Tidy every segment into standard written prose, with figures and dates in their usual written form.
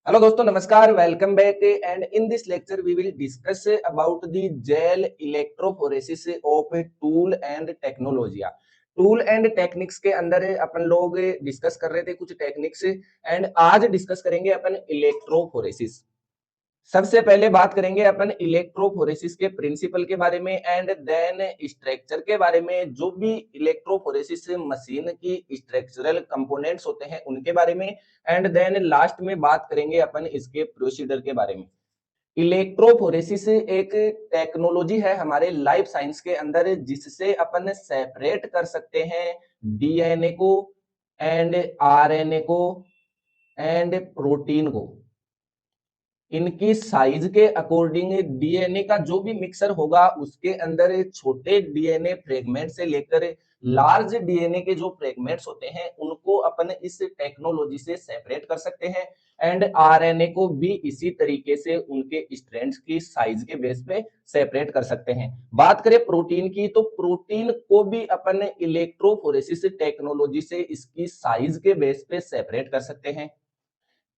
Hello दोस्तों नमस्कार welcome back and in this lecture we will discuss about the gel electrophoresis of tool and technologies. Tool and techniques के अंदर अपन लोग discuss कर रहे थे कुछ टेक्निक्स एंड आज डिस्कस करेंगे अपन इलेक्ट्रोफोरेसिस। सबसे पहले बात करेंगे अपन इलेक्ट्रोफोरेसिस के प्रिंसिपल के बारे में एंड देन स्ट्रक्चर के बारे में। जो भी इलेक्ट्रोफोरेसिस मशीन की स्ट्रक्चरल कंपोनेंट्स होते हैं उनके बारे में एंड देन लास्ट में बात करेंगे अपन इसके प्रोसीजर के बारे में। इलेक्ट्रोफोरेसिस एक टेक्नोलॉजी है हमारे लाइफ साइंस के अंदर जिससे अपन सेपरेट कर सकते हैं डीएनए को एंड आरएनए को एंड प्रोटीन को। इनकी साइज के अकॉर्डिंग डीएनए का जो भी मिक्सर होगा उसके अंदर छोटे डीएनए फ्रेगमेंट से लेकर लार्ज डीएनए के जो फ्रेगमेंट्स होते हैं उनको अपन इस टेक्नोलॉजी से सेपरेट कर सकते हैं एंड आरएनए को भी इसी तरीके से उनके स्ट्रैंड्स की साइज के बेस पे सेपरेट कर सकते हैं। बात करें प्रोटीन की तो प्रोटीन को भी अपन इलेक्ट्रोफोरेसिस टेक्नोलॉजी से इसकी साइज के बेस पे सेपरेट कर सकते हैं।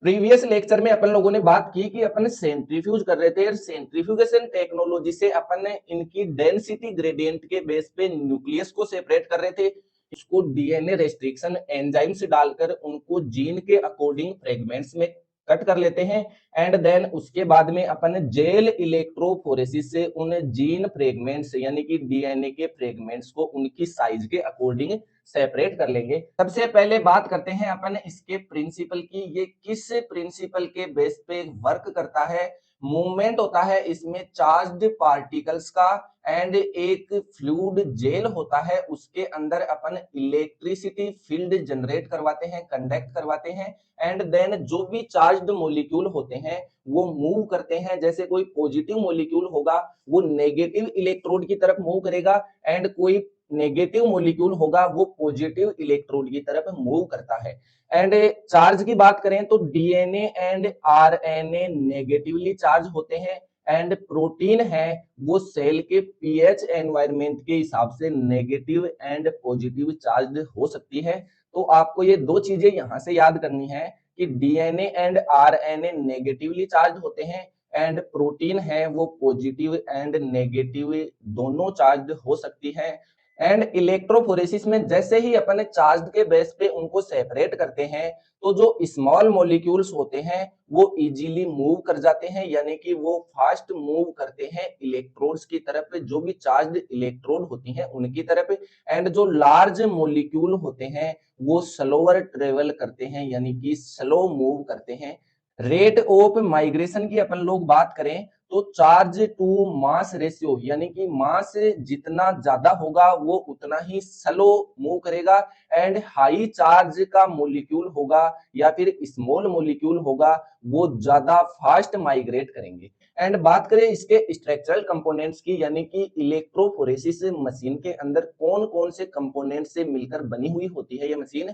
प्रीवियस लेक्चर में अपन लोगों ने बात की कि अपन सेंट्रीफ्यूज कर रहे थे और सेंट्रीफ्यूगेशन टेक्नोलॉजी से अपन ने इनकी डेंसिटी ग्रेडियंट के बेस पे न्यूक्लियस को सेपरेट कर रहे थे। इसको डीएनए रेस्ट्रिक्शन एंजाइम्स डालकर उनको जीन के अकॉर्डिंग फ्रेगमेंट्स में कट कर लेते हैं एंड देन उसके बाद में अपन जेल इलेक्ट्रोफोरेसिस से उन जीन फ्रेगमेंट्स यानी कि डीएनए के फ्रेगमेंट्स को उनकी साइज के अकॉर्डिंग सेपरेट कर लेंगे। सबसे पहले बात करते हैं अपन इसके प्रिंसिपल की। ये किस प्रिंसिपल के बेस पे वर्क करता है? मूवमेंट होता है इसमें चार्ज्ड पार्टिकल्स का एंड एक फ्लूइड जेल होता है उसके अंदर अपन इलेक्ट्रिसिटी फील्ड जनरेट करवाते हैं, कंडक्ट करवाते हैं एंड देन जो भी चार्ज्ड मॉलिक्यूल होते हैं वो मूव करते हैं। जैसे कोई पॉजिटिव मॉलिक्यूल होगा वो नेगेटिव इलेक्ट्रोड की तरफ मूव करेगा एंड कोई नेगेटिव मॉलिक्यूल होगा वो पॉजिटिव इलेक्ट्रोड की तरफ मूव करता है। एंड चार्ज की बात करें तो DNA and RNA negatively charge होते हैं एंड प्रोटीन है वो सेल के पीएच एनवायरनमेंट के हिसाब से नेगेटिव एंड पॉजिटिव चार्ज हो सकती है। तो आपको ये दो चीजें यहां से याद करनी है कि DNA and RNA negatively charge होते हैं एंड प्रोटीन है वो पॉजिटिव एंड नेगेटिव दोनों चार्ज हो सकती है। एंड इलेक्ट्रोफोरेसिस में जैसे ही अपन चार्ज के बेस पे उनको सेपरेट करते हैं तो जो स्मॉल मॉलिक्यूल्स होते हैं वो इजीली मूव कर जाते हैं यानी कि वो फास्ट मूव करते हैं इलेक्ट्रोड्स की तरफ, जो भी चार्ज इलेक्ट्रोड होती हैं उनकी तरफ। एंड जो लार्ज मॉलिक्यूल होते हैं वो स्लोअर ट्रेवल करते हैं यानी कि स्लो मूव करते हैं। रेट ऑफ माइग्रेशन की अपन लोग बात करें तो चार्ज टू मास रेशियो यानी कि मास जितना ज्यादा होगा वो उतना ही स्लो मूव करेगा एंड हाई चार्ज का मॉलिक्यूल होगा या फिर स्मॉल मॉलिक्यूल होगा वो ज्यादा फास्ट माइग्रेट करेंगे। एंड बात करें इसके स्ट्रक्चरल कंपोनेंट्स की यानी कि इलेक्ट्रोफोरेसिस मशीन के अंदर कौन कौन से कंपोनेंट से मिलकर बनी हुई होती है ये मशीन।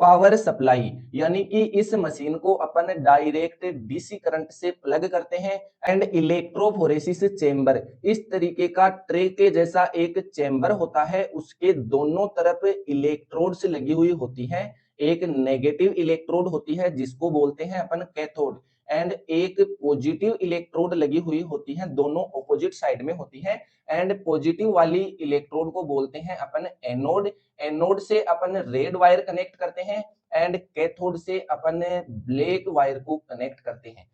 पावर सप्लाई यानी कि इस मशीन को अपन डायरेक्ट डीसी करंट से प्लग करते हैं एंड इलेक्ट्रोफोरेसिस चेंबर इस तरीके का ट्रे के जैसा एक चेंबर होता है, उसके दोनों तरफ इलेक्ट्रोड्स लगी हुई होती हैं। एक नेगेटिव इलेक्ट्रोड होती है जिसको बोलते हैं अपन कैथोड एंड एक पॉजिटिव इलेक्ट्रोड लगी हुई होती है, दोनों ऑपोजिट साइड में होती है एंड पॉजिटिव वाली इलेक्ट्रोड को बोलते हैं अपन एनोड। एनोड से अपन रेड वायर कनेक्ट करते हैं एंड कैथोड से अपन ब्लैक वायर को कनेक्ट करते हैं।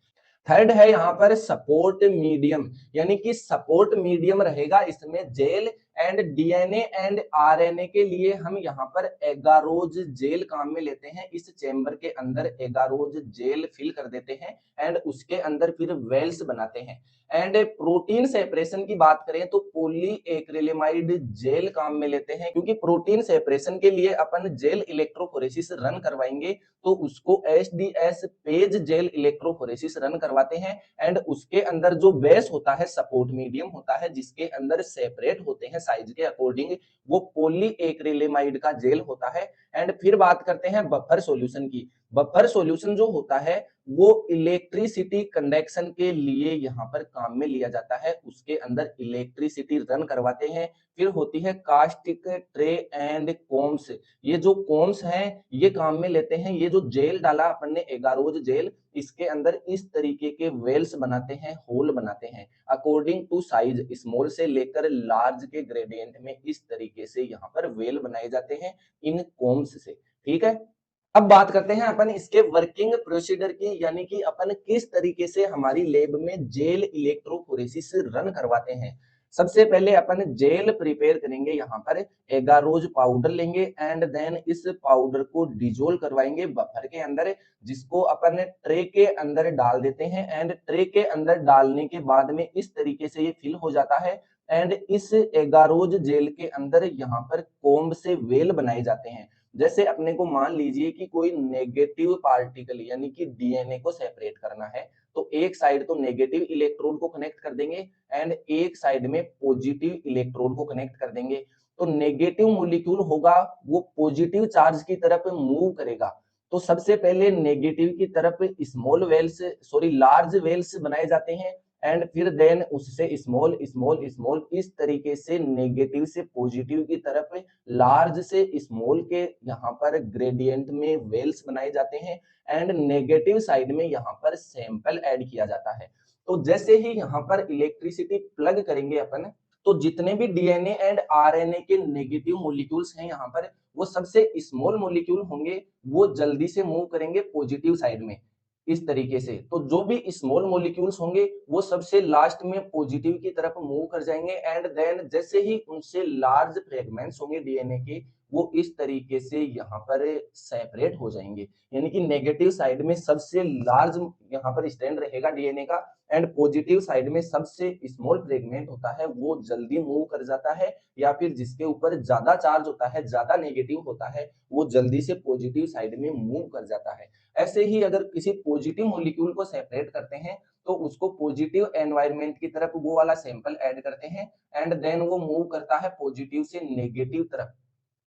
थर्ड है यहाँ पर सपोर्ट मीडियम यानी कि सपोर्ट मीडियम रहेगा इसमें gel and DNA and RNA के लिए हम यहाँ पर एगारोज जेल काम में लेते हैं। इस चेंबर के अंदर एगारोज जेल फिल कर देते हैं एंड उसके अंदर फिर वेल्स बनाते हैं। एंड प्रोटीन सेपरेशन की बात करें तो पॉली एक्रिलेमाइड जेल काम में लेते हैं क्योंकि प्रोटीन सेपरेशन के लिए अपन जेल इलेक्ट्रोफोरेसिस रन करवाएंगे तो उसको HDS page gel electrophoresis run करवाते हैं एंड उसके अंदर जो बेस होता है सपोर्ट मीडियम होता है जिसके अंदर सेपरेट होते हैं साइज के अकॉर्डिंग वो पॉली एक्रिलेमाइड का जेल होता है एंड फिर बात करते हैं बफर सॉल्यूशन की। बफर सॉल्यूशन जो होता है वो इलेक्ट्रिसिटी कंडक्शन के लिए यहाँ पर काम में लिया जाता है, उसके अंदर इलेक्ट्रिसिटी रन करवाते हैं। फिर होती है कास्टिक ट्रे एंड कोम्स। ये जो कोम्स हैं ये काम में लेते हैं, ये जो जेल डाला अपन ने एगारोज जेल, इसके अंदर इस तरीके के वेल्स बनाते हैं, होल बनाते हैं अकॉर्डिंग टू साइज, स्मॉल से लेकर लार्ज के ग्रेडियंट में इस तरीके से यहाँ पर वेल बनाए जाते हैं इन कोम्स से। ठीक है, अब बात करते हैं अपन इसके वर्किंग प्रोसीजर की, यानी कि अपन किस तरीके से हमारी लैब में जेल इलेक्ट्रोफोरेसिस रन करवाते हैं। सबसे पहले अपन जेल प्रिपेयर करेंगे, यहाँ पर एगारोज पाउडर लेंगे एंड देन इस पाउडर को डिजोल्व करवाएंगे बफर के अंदर, जिसको अपन ट्रे के अंदर डाल देते हैं एंड ट्रे के अंदर डालने के बाद में इस तरीके से ये फिल हो जाता है एंड इस एगारोज जेल के अंदर यहाँ पर कोम्ब से वेल बनाए जाते हैं। जैसे अपने को मान लीजिए कि कोई नेगेटिव पार्टिकल यानी कि डीएनए को सेपरेट करना है, तो एक साइड तो नेगेटिव इलेक्ट्रोड को कनेक्ट कर देंगे एंड एक साइड में पॉजिटिव इलेक्ट्रोड को कनेक्ट कर देंगे। तो नेगेटिव मॉलिक्यूल होगा वो पॉजिटिव चार्ज की तरफ मूव करेगा, तो सबसे पहले नेगेटिव की तरफ small wells sorry large wells बनाए जाते हैं एंड फिर देन उससे स्मॉल स्मॉल स्मॉल इस तरीके से नेगेटिव से पॉजिटिव की तरफ लार्ज से स्मॉल के यहाँ पर ग्रेडियंट में वेल्स बनाए जाते हैं एंड नेगेटिव साइड में यहाँ पर सैंपल ऐड किया जाता है। तो जैसे ही यहाँ पर इलेक्ट्रिसिटी प्लग करेंगे अपन, तो जितने भी डीएनए एंड आरएनए के नेगेटिव मॉलिक्यूल्स हैं यहाँ पर, वो सबसे स्मॉल मॉलिक्यूल होंगे, वो जल्दी से मूव करेंगे पॉजिटिव साइड में इस तरीके से। तो जो भी स्मॉल मॉलिक्यूल्स होंगे वो सबसे लास्ट में पॉजिटिव की तरफ मूव कर जाएंगे एंड देन जैसे ही उनसे लार्ज फ्रेगमेंट्स होंगे डीएनए के, वो इस तरीके से यहाँ पर सेपरेट हो जाएंगे, यानी कि नेगेटिव साइड में सबसे लार्ज यहाँ पर स्टैंड रहेगा डीएनए का एंड पॉजिटिव साइड में सबसे स्मॉल फ्रेगमेंट होता है वो जल्दी मूव कर जाता है, या फिर जिसके ऊपर ज्यादा चार्ज होता है, ज्यादा नेगेटिव होता है, वो जल्दी से पॉजिटिव साइड में मूव कर जाता है। ऐसे ही अगर किसी पॉजिटिव मॉलिक्यूल को सेपरेट करते हैं तो उसको पॉजिटिव एनवायरनमेंट की तरफ वो वाला सैंपल ऐड करते हैं एंड देन वो मूव करता है पॉजिटिव से नेगेटिव तरफ।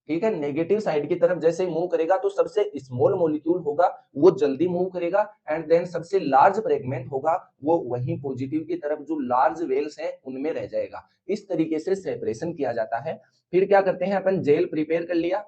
ठीक है, नेगेटिव साइड की तरफ जैसे ही मूव करेगा तो सबसे स्मॉल मॉलिक्यूल होगा वो जल्दी मूव करेगा एंड देन सबसे लार्ज फ्रेगमेंट होगा वो वहीं पॉजिटिव की तरफ जो लार्ज वेल्स हैं उनमें रह जाएगा। इस तरीके से सेपरेशन किया जाता है। फिर क्या करते हैं अपन, जेल प्रिपेयर कर लिया,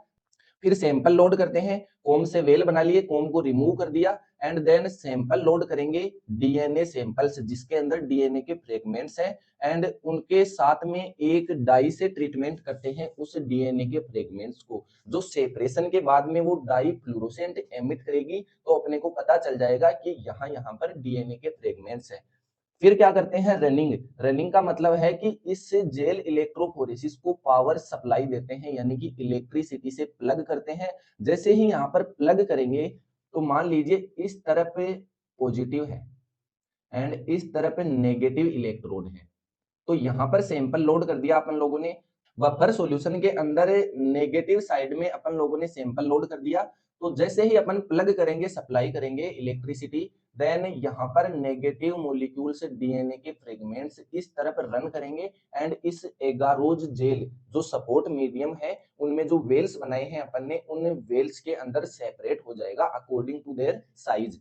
फिर सैंपल लोड करते हैं, कोम से वेल बना लिए, कोम को रिमूव कर दिया एंड देन सैंपल लोड करेंगे डीएनए सैंपल्स जिसके अंदर डीएनए के फ्रेगमेंट्स हैं एंड उनके साथ में एक डाई से ट्रीटमेंट करते हैं उस डीएनए के फ्रेगमेंट्स को, जो सेपरेशन के बाद में वो डाई फ्लोरोसेंट एमिट करेगी, तो अपने को पता चल जाएगा कि यहाँ पर डीएनए के फ्रेगमेंट्स है। फिर क्या करते हैं, रनिंग। रनिंग का मतलब है कि इस जेल इलेक्ट्रोफोरेसिस को पावर सप्लाई देते हैं, यानी कि इलेक्ट्रिसिटी से प्लग करते हैं। जैसे ही यहाँ पर प्लग करेंगे तो मान लीजिए इस तरफ पॉजिटिव है एंड इस तरफ नेगेटिव इलेक्ट्रोड है, तो यहाँ पर सैंपल लोड कर दिया अपन लोगों ने। बफर सॉल्यूशन के अंदर नेगेटिव साइड में अपन लोगों ने सैंपल लोड कर दिया, तो जैसे ही अपन प्लग करेंगे, सप्लाई करेंगे इलेक्ट्रिसिटी, देन यहाँ पर नेगेटिव मॉलिक्यूल्स डीएनए के फ्रेगमेंट्स इस तरफ रन करेंगे एंड इस एगारोज जेल जो सपोर्ट मीडियम है उनमें जो वेल्स बनाए हैं अपन ने, उन वेल्स के अंदर सेपरेट हो जाएगा अकॉर्डिंग टू देयर साइज।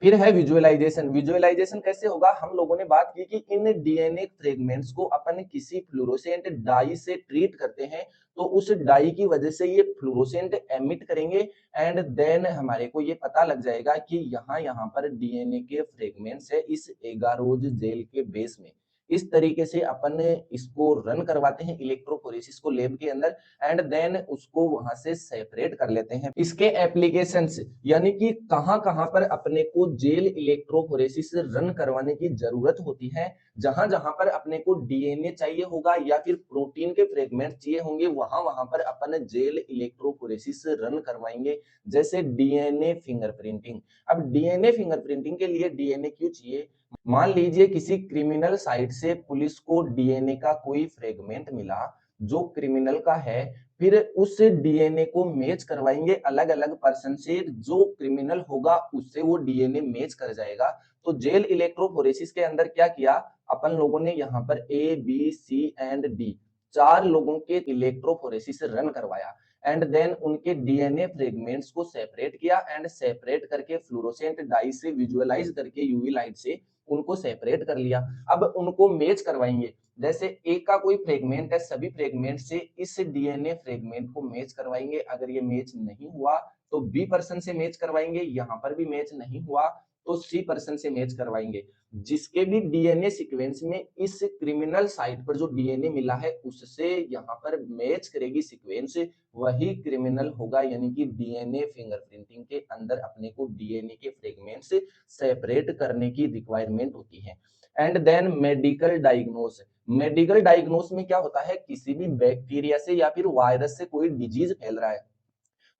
फिर है विजुअलाइजेशन। विजुअलाइजेशन कैसे होगा, हम लोगों ने बात की कि इन डीएनए फ्रेगमेंट्स को अपन किसी फ्लोरोसेंट डाई से ट्रीट करते हैं, तो उस डाई की वजह से ये फ्लोरोसेंट एमिट करेंगे एंड देन हमारे को ये पता लग जाएगा कि यहाँ पर डीएनए के फ्रेगमेंट्स है इस एगारोज जेल के बेस में। इस तरीके से अपन इसको रन करवाते हैं इलेक्ट्रोफोरेसिस को लैब के अंदर एंड देन उसको वहां से सेपरेट कर लेते हैं। इसके एप्लीकेशंस यानी कि कहां पर अपने को जेल इलेक्ट्रोफोरेसिस रन करवाने की जरूरत होती है, जहां जहां पर अपने को डीएनए चाहिए होगा या फिर प्रोटीन के फ्रेगमेंट चाहिए होंगे, वहां वहां पर अपन जेल इलेक्ट्रोफोरेसिस रन करवाएंगे। जैसे डीएनए फिंगरप्रिंटिंग। अब डीएनए फिंगरप्रिंटिंग के लिए डीएनए क्यों चाहिए, मान लीजिए किसी क्रिमिनल साइट से पुलिस को डीएनए का कोई फ्रेगमेंट मिला जो क्रिमिनल का है, फिर उस डीएनए को मैच करवाएंगे अलग अलग पर्सन से, जो क्रिमिनल होगा उससे वो डीएनए मैच कर जाएगा। तो जेल इलेक्ट्रोफोरेसिस के अंदर क्या किया अपन लोगों ने, यहाँ पर A B C and D 4 लोगों के इलेक्ट्रोफोरेसिस रन करवाया एंड देन उनके डीएनए फ्रेगमेंट्स को सेपरेट किया एंड सेपरेट करके फ्लोरोसेंट डाई से विजुअलाइज करके यूवी लाइट से उनको सेपरेट कर लिया। अब उनको मैच करवाएंगे, जैसे एक का कोई फ्रेगमेंट है, सभी फ्रेगमेंट से इस डीएनए फ्रेगमेंट को मैच करवाएंगे। अगर ये मैच नहीं हुआ तो बी पर्सन से मैच करवाएंगे, यहाँ पर भी मैच नहीं हुआ तो सी पर्सन से मैच करवाएंगे। जिसके भी डीएनए सीक्वेंस में इस क्रिमिनल साइट पर जो डीएनए मिला है उससे यहाँ पर मैच करेगी सीक्वेंस, वही क्रिमिनल होगा। यानी कि डीएनए फिंगरप्रिंटिंग के अंदर अपने को डीएनए के फ्रेगमेंट्स सेपरेट करने की रिक्वायरमेंट होती है। And then medical diagnose. Medical diagnose में क्या होता है, किसी भी बैक्टीरिया से या फिर वायरस से कोई डिजीज फैल रहा है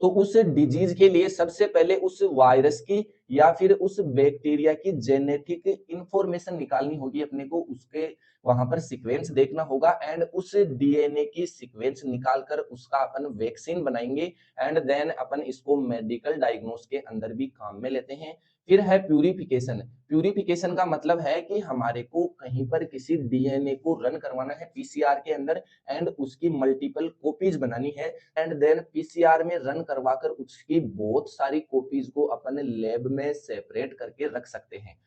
तो उस डिजीज के लिए सबसे पहले उस वायरस की या फिर उस बैक्टीरिया की जेनेटिक इंफॉर्मेशन निकालनी होगी अपने को, उसके वहां पर सीक्वेंस देखना होगा एंड उस डीएनए की सीक्वेंस निकालकर उसका अपन वैक्सीन बनाएंगे एंड देन अपन इसको मेडिकल डायग्नोस के अंदर भी काम में लेते हैं। फिर है प्यूरिफिकेशन। प्यूरिफिकेशन का मतलब है कि हमारे को कहीं पर किसी डीएनए को रन करवाना है पीसीआर के अंदर एंड उसकी मल्टीपल कॉपीज बनानी है एंड देन पीसीआर में रन करवाकर उसकी बहुत सारी कॉपीज को अपन लैब में सेपरेट करके रख सकते हैं।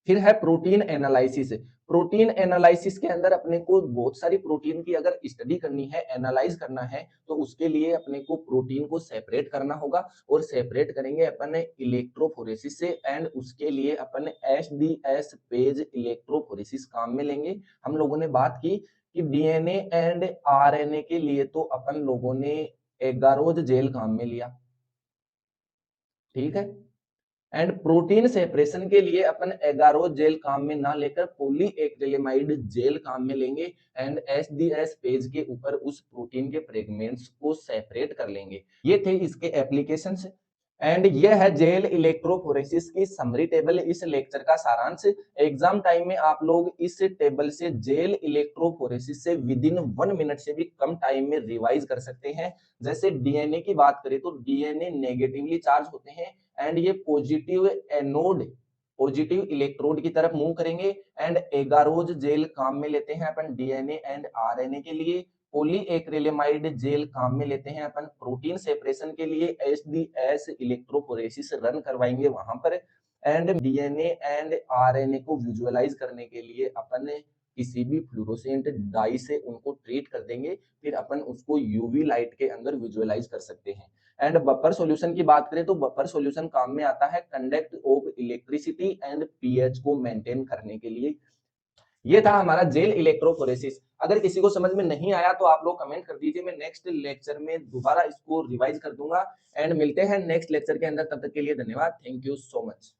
फिर है प्रोटीन एनालिसिस। प्रोटीन एनालिसिस के अंदर अपने को बहुत सारी प्रोटीन की अगर स्टडी करनी है, एनालाइज करना है, तो उसके लिए अपने को प्रोटीन को सेपरेट करना होगा और सेपरेट करेंगे अपन इलेक्ट्रोफोरेसिस से एंड उसके लिए अपन एचडीएस पेज इलेक्ट्रोफोरेसिस काम में लेंगे। हम लोगों ने बात की कि डीएनए एंड आरएनए के लिए तो अपन लोगों ने एगारोज जेल काम में लिया, ठीक है। एंड प्रोटीन सेपरेशन के लिए अपन एगारोज जेल काम में ना लेकर पॉलीएक्रिलेमाइड जेल काम में लेंगे एंड एचडीएस पेज के ऊपर उस प्रोटीन के फ्रेगमेंट्स को सेपरेट कर लेंगे। ये थे इसके एप्लीकेशंस एंड ये है जेल इलेक्ट्रोफोरेसिस की समरी टेबल। इस लेक्चर का सारांश, एग्जाम टाइम में आप लोग इस टेबल से जेल इलेक्ट्रोफोरेसिस से विद इन 1 मिनट से भी कम टाइम में रिवाइज कर सकते हैं। जैसे डीएनए की बात करें तो डीएनए नेगेटिवली चार्ज होते हैं एंड ये पॉजिटिव एनोड पॉजिटिव इलेक्ट्रोड की तरफ मूव करेंगे एंड एगारोज जेल काम में लेते हैं अपन डीएनए एंड आरएनए के लिए। पॉलीएक्रिलेमाइड जेल काम में लेते हैं अपन प्रोटीन सेपरेशन के लिए, एचडीएस इलेक्ट्रोफोरेसिस रन करवाएंगे वहां पर एंड डीएनए एंड आरएनए को विजुअलाइज करने के लिए अपन किसी भी फ्लोरोसेंट डाई से उनको ट्रीट कर देंगे, फिर अपन उसको यूवी लाइट के अंदर विजुअलाइज कर सकते हैं। एंड बफर सॉल्यूशन की बात करें तो बफर सॉल्यूशन काम में आता है conduct of electricity and pH को मेंटेन करने के लिए। ये था हमारा जेल इलेक्ट्रोफोरेसिस। अगर किसी को समझ में नहीं आया तो आप लोग कमेंट कर दीजिए, मैं नेक्स्ट लेक्चर में दोबारा इसको रिवाइज कर दूंगा एंड मिलते हैं नेक्स्ट लेक्चर के अंदर। तब तक के लिए धन्यवाद, थैंक यू सो मच।